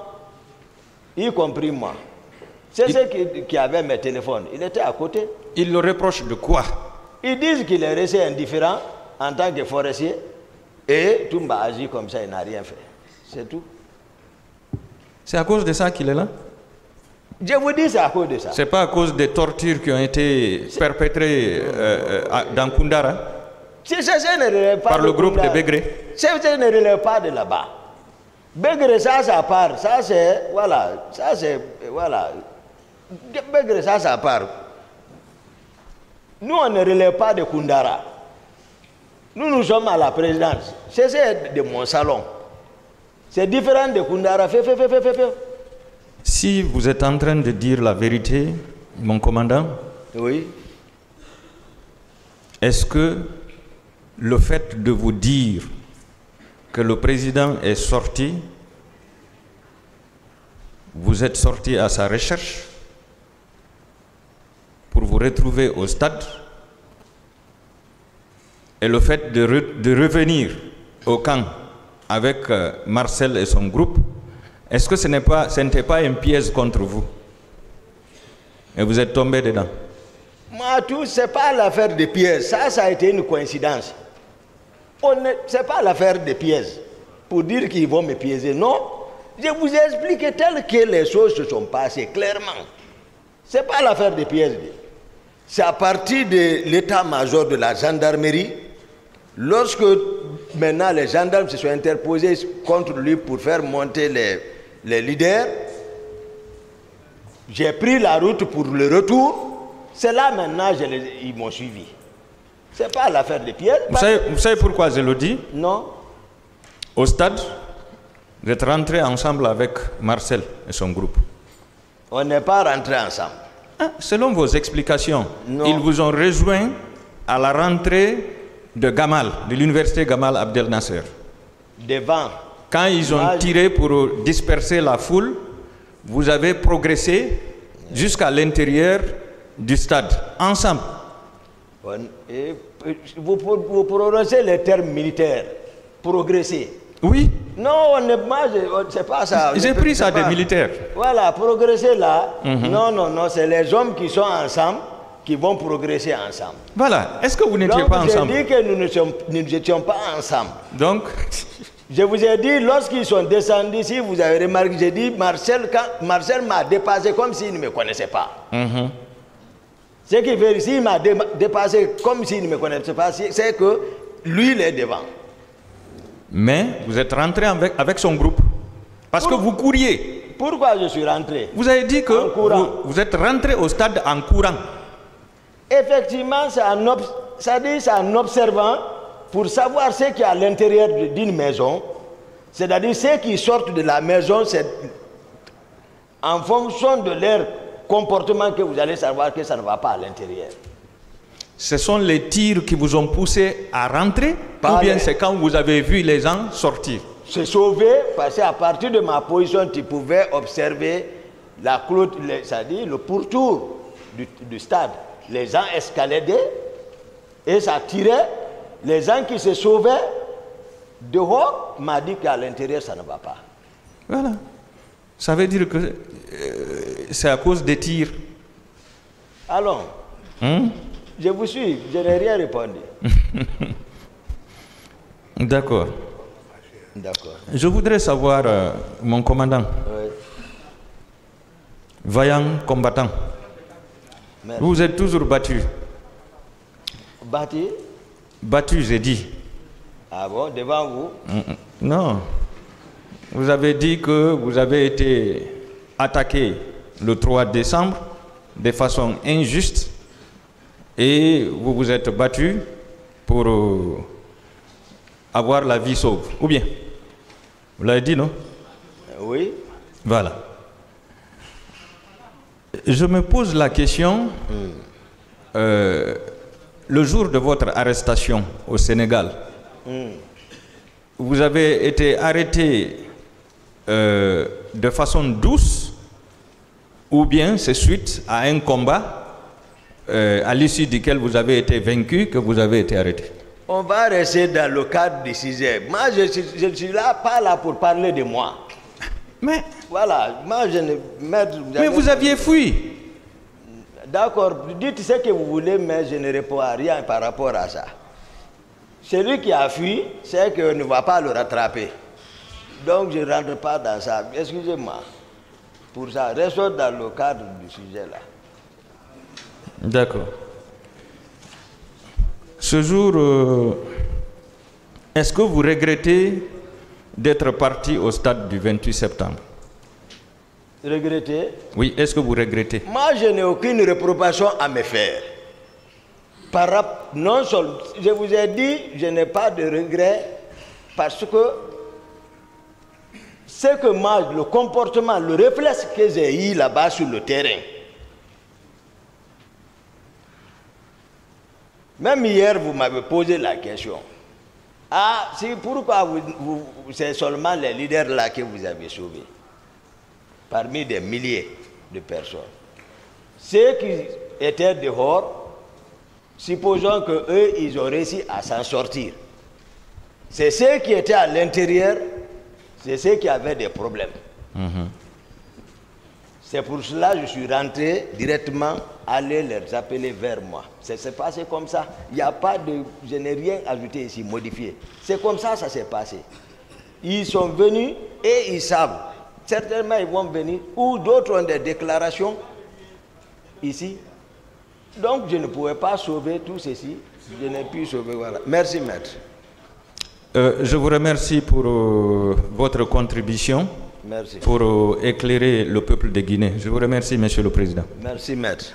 [SPEAKER 5] y compris moi. C'est ceux qui avaient mes téléphones. Il était à côté.
[SPEAKER 4] Il le reproche de quoi?
[SPEAKER 5] Ils disent qu'il est resté indifférent en tant que forestier et Toumba agit comme ça, il n'a rien fait. C'est tout.
[SPEAKER 4] C'est à cause de ça qu'il est là?
[SPEAKER 5] Je vous dis, c'est à cause de ça.
[SPEAKER 4] C'est pas à cause des tortures qui ont été perpétrées dans Koundara par le groupe de Begré?
[SPEAKER 5] Ça ne relève pas de là-bas. Begré, ça part. Ça, c'est... Voilà. Ça, c'est... Voilà. Begré, ça part. Nous, on ne relève pas de Koundara. Nous sommes à la présidence. C'est de mon salon. C'est différent de Koundara. Fais.
[SPEAKER 4] Si vous êtes en train de dire la vérité, mon commandant,
[SPEAKER 5] oui,
[SPEAKER 4] est-ce que le fait de vous dire que le président est sorti, vous êtes sorti à sa recherche pour vous retrouver au stade, et le fait de revenir au camp avec Marcel et son groupe, est-ce que ce n'était pas un piège contre vous? Et vous êtes tombé dedans?
[SPEAKER 5] Moi, tout, ce n'est pas l'affaire de pièges. Ça a été une coïncidence. Ce n'est pas l'affaire de pièges. Pour dire qu'ils vont me piéger. Non. Je vous ai expliqué tel que les choses se sont passées clairement. Ce n'est pas l'affaire de pièges. C'est à partir de l'état-major de la gendarmerie, lorsque maintenant les gendarmes se sont interposés contre lui pour faire monter les leaders, j'ai pris la route pour le retour. C'est là maintenant ils m'ont suivi. Ce n'est pas l'affaire de Pierre.
[SPEAKER 4] Vous savez pourquoi je le dis?
[SPEAKER 5] Non.
[SPEAKER 4] Au stade, vous êtes rentrés ensemble avec Marcel et son groupe.
[SPEAKER 5] On n'est pas rentrés ensemble.
[SPEAKER 4] Selon vos explications,
[SPEAKER 5] non,
[SPEAKER 4] ils vous ont rejoint à la rentrée de Gamal, de l'université Gamal Abdel Nasser.
[SPEAKER 5] Devant.
[SPEAKER 4] Quand ils ont tiré pour disperser la foule, vous avez progressé jusqu'à l'intérieur du stade, ensemble.
[SPEAKER 5] Vous prononcez les termes militaires. Progresser.
[SPEAKER 4] Oui.
[SPEAKER 5] Non, c'est pas ça.
[SPEAKER 4] J'ai pris ça des militaires.
[SPEAKER 5] Voilà, progresser là. Non, c'est les hommes qui sont ensemble qui vont progresser ensemble.
[SPEAKER 4] Voilà. Est-ce que vous n'étiez pas ensemble?
[SPEAKER 5] J'ai dit que nous n'étions pas ensemble.
[SPEAKER 4] Donc,
[SPEAKER 5] je vous ai dit, lorsqu'ils sont descendus ici, vous avez remarqué, j'ai dit, Marcel m'a dépassé comme s'il ne me connaissait pas. Ce qui fait ici, il m'a dépassé comme s'il ne me connaissait pas, c'est que lui, il est devant.
[SPEAKER 4] Mais vous êtes rentré avec son groupe. Parce que vous couriez.
[SPEAKER 5] Pourquoi je suis rentré?
[SPEAKER 4] Vous avez dit que vous êtes rentré au stade en courant.
[SPEAKER 5] Effectivement, c'est en observant pour savoir ce qu'il y a à l'intérieur d'une maison. C'est-à-dire ceux qui sortent de la maison, c'est en fonction de leur comportement que vous allez savoir que ça ne va pas à l'intérieur.
[SPEAKER 4] Ce sont les tirs qui vous ont poussé à rentrer ou bien c'est quand vous avez vu les gens sortir?
[SPEAKER 5] Se sauver, parce qu'à partir de ma position, tu pouvais observer la clôture, c'est-à-dire le pourtour du stade. Les gens escaladaient et ça tirait. Les gens qui se sauvaient dehors m'ont dit qu'à l'intérieur, ça ne va pas.
[SPEAKER 4] Voilà. Ça veut dire que c'est à cause des tirs.
[SPEAKER 5] Alors, je vous suis, je n'ai rien répondu.
[SPEAKER 4] D'accord.
[SPEAKER 5] D'accord.
[SPEAKER 4] Je voudrais savoir, mon commandant, vaillant combattant,
[SPEAKER 5] merci.
[SPEAKER 4] Vous êtes toujours battu.
[SPEAKER 5] Battu?
[SPEAKER 4] Battu, j'ai dit.
[SPEAKER 5] Ah bon, devant vous?
[SPEAKER 4] Non. Vous avez dit que vous avez été attaqué le 3 décembre de façon injuste et vous vous êtes battu pour avoir la vie sauve. Ou bien? Vous l'avez dit, non?
[SPEAKER 5] Oui.
[SPEAKER 4] Voilà. Je me pose la question, le jour de votre arrestation au Sénégal, vous avez été arrêté de façon douce ou bien c'est suite à un combat à l'issue duquel vous avez été vaincu que vous avez été arrêté?
[SPEAKER 5] On va rester dans le cadre du sujet. Moi, je ne suis là, pas là pour parler de moi.
[SPEAKER 4] Mais
[SPEAKER 5] voilà, moi je ne...
[SPEAKER 4] Mais vous aviez fui.
[SPEAKER 5] D'accord, dites ce que vous voulez, mais je ne réponds à rien par rapport à ça. Celui qui a fui, c'est qu'on ne va pas le rattraper. Donc je ne rentre pas dans ça. Excusez-moi pour ça. Restons dans le cadre du sujet là.
[SPEAKER 4] D'accord. Ce jour, est-ce que vous regrettez d'être parti au stade du 28 septembre?
[SPEAKER 5] Regretter?
[SPEAKER 4] Oui, est-ce que vous regrettez?
[SPEAKER 5] Moi, je n'ai aucune réprobation à me faire. Non seulement, je vous ai dit, je n'ai pas de regret parce que c'est que moi, le comportement, le réflexe que j'ai eu là-bas sur le terrain, même hier, vous m'avez posé la question. Ah, c'est pourquoi c'est seulement les leaders là que vous avez sauvés, parmi des milliers de personnes. Ceux qui étaient dehors, supposons qu'eux, ils ont réussi à s'en sortir. C'est ceux qui étaient à l'intérieur, c'est ceux qui avaient des problèmes. C'est pour cela que je suis rentré directement, aller les appeler vers moi. C'est passé comme ça. Il n'y a pas de... Je n'ai rien ajouté ici, modifié. C'est comme ça, ça s'est passé. Ils sont venus et ils savent. Certainement, ils vont venir. Ou d'autres ont des déclarations ici. Donc, je ne pouvais pas sauver tout ceci. Je n'ai pu sauver, voilà. Merci, maître.
[SPEAKER 4] Je vous remercie pour votre contribution.
[SPEAKER 5] Merci.
[SPEAKER 4] Pour éclairer le peuple de Guinée. Je vous remercie, Monsieur le Président.
[SPEAKER 5] Merci, maître.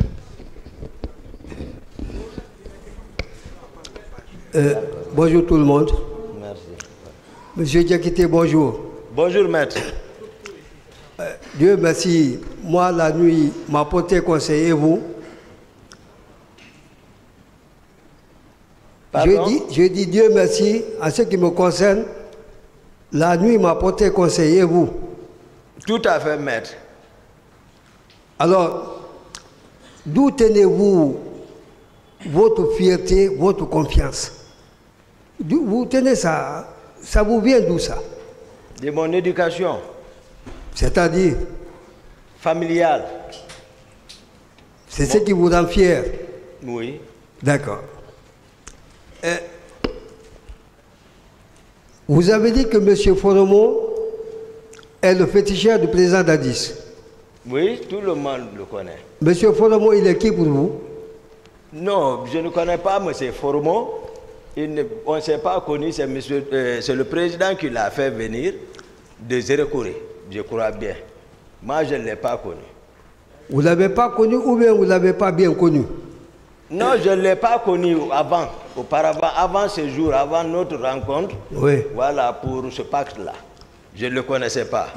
[SPEAKER 6] Bonjour tout le monde.
[SPEAKER 5] Merci.
[SPEAKER 6] Monsieur Diakité, bonjour.
[SPEAKER 5] Bonjour, maître.
[SPEAKER 6] Dieu merci. Moi, la nuit, m'a porté conseil et vous. Je dis Dieu merci en ce qui me concerne. La nuit m'a porté conseil et vous.
[SPEAKER 5] Tout à fait, maître.
[SPEAKER 6] Alors, D'où tenez-vous votre fierté, votre confiance? Vous tenez ça, ça vous vient d'où ça?
[SPEAKER 5] De mon éducation.
[SPEAKER 6] C'est-à-dire?
[SPEAKER 5] Familiale.
[SPEAKER 6] C'est ce qui vous rend fier?
[SPEAKER 5] Oui.
[SPEAKER 6] D'accord. Vous avez dit que M. Foromo est le féticheur du président Dadis.
[SPEAKER 5] Oui, tout le monde le connaît.
[SPEAKER 6] M. Foromo, il est qui pour vous?
[SPEAKER 5] Non, je ne connais pas M. Foromo. On ne s'est pas connu, c'est le président qui l'a fait venir de Zérekouré, je crois bien. Moi, je ne l'ai pas connu.
[SPEAKER 6] Vous ne l'avez pas connu ou bien vous ne l'avez pas bien connu?
[SPEAKER 5] Non, je ne l'ai pas connu auparavant, avant ce jour, avant notre rencontre.
[SPEAKER 6] Oui.
[SPEAKER 5] Voilà, pour ce pacte-là. Je ne le connaissais pas.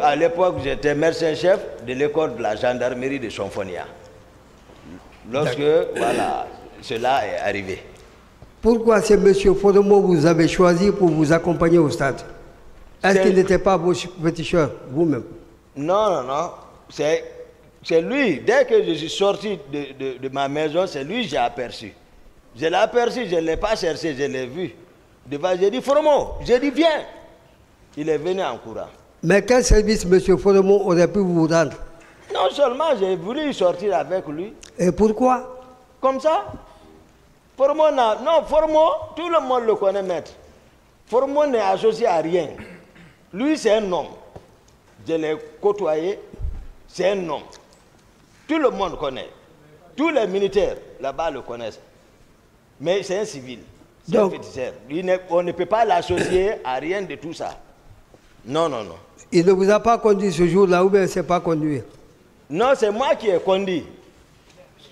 [SPEAKER 5] À l'époque, j'étais médecin-chef de l'école de la gendarmerie de Chonfonia. Lorsque, voilà, cela est arrivé.
[SPEAKER 6] Pourquoi c'est M. Foromo que vous avez choisi pour vous accompagner au stade? Est-ce qu'il n'était pas vos féticheurs, vous-même?
[SPEAKER 5] Non, non, non. C'est lui. Dès que je suis sorti de ma maison, c'est lui que j'ai aperçu. Je l'ai aperçu, je ne l'ai pas cherché, je l'ai vu. Devant, j'ai dit, Foromo, j'ai dit, viens. Il est venu en courant.
[SPEAKER 6] Mais quel service M. Foromo aurait pu vous rendre?
[SPEAKER 5] Non seulement j'ai voulu sortir avec lui.
[SPEAKER 6] Et pourquoi?
[SPEAKER 5] Comme ça. Foromo, non, Foromo, tout le monde le connaît, maître. Foromo n'est associé à rien. Lui, c'est un homme. Je l'ai côtoyé, c'est un homme. Tout le monde connaît. Tous les militaires là-bas le connaissent. Mais c'est un civil. C'est un féticheur. On ne peut pas l'associer à rien de tout ça. Non, non, non.
[SPEAKER 6] Il ne vous a pas conduit ce jour-là ou bien il ne s'est pas conduit?
[SPEAKER 5] Non, c'est moi qui ai conduit.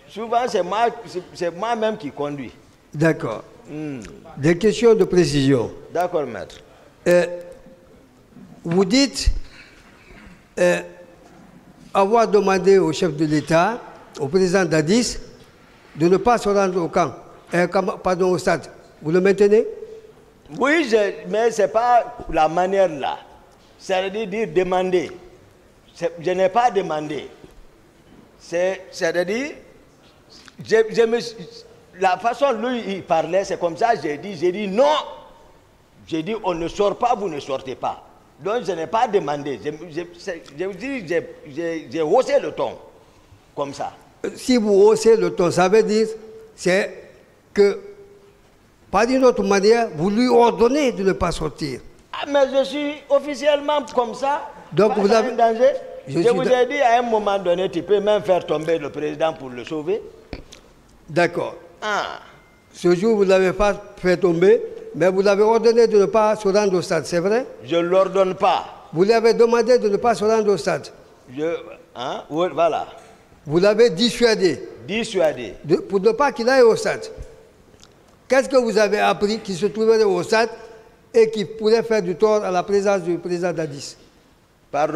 [SPEAKER 5] Souvent, c'est moi-même qui conduis.
[SPEAKER 6] D'accord. Des questions de précision.
[SPEAKER 5] D'accord, maître.
[SPEAKER 6] Vous dites avoir demandé au chef de l'État, au président Dadis, de ne pas se rendre au camp, pardon, au stade. Vous le maintenez?
[SPEAKER 5] Oui, mais ce n'est pas la manière là. C'est-à-dire demander. Je n'ai pas demandé. C'est-à-dire, la façon dont lui il parlait, c'est comme ça, j'ai dit non. J'ai dit on ne sort pas, vous ne sortez pas. Donc je n'ai pas demandé. J'ai haussé le ton, comme ça.
[SPEAKER 6] Si vous haussez le ton, ça veut dire c'est que, par d'une autre manière, vous lui ordonnez de ne pas sortir.
[SPEAKER 5] Ah, mais je suis officiellement comme ça.
[SPEAKER 6] Donc vous avez
[SPEAKER 5] un danger. Je vous ai dit à un moment donné, tu peux même faire tomber le président pour le sauver.
[SPEAKER 6] D'accord.
[SPEAKER 5] Ah.
[SPEAKER 6] Ce jour, vous ne l'avez pas fait tomber, mais vous l'avez ordonné de ne pas se rendre au stade, c'est vrai?
[SPEAKER 5] Je ne l'ordonne pas.
[SPEAKER 6] Vous lui avez demandé de ne pas se rendre au stade.
[SPEAKER 5] Oui, voilà.
[SPEAKER 6] Vous l'avez dissuadé.
[SPEAKER 5] Dissuadé.
[SPEAKER 6] Pour ne pas qu'il aille au stade. Qu'est-ce que vous avez appris qu'il se trouverait au stade et qui pourrait faire du tort à la présence du président Dadis?
[SPEAKER 5] Pardon.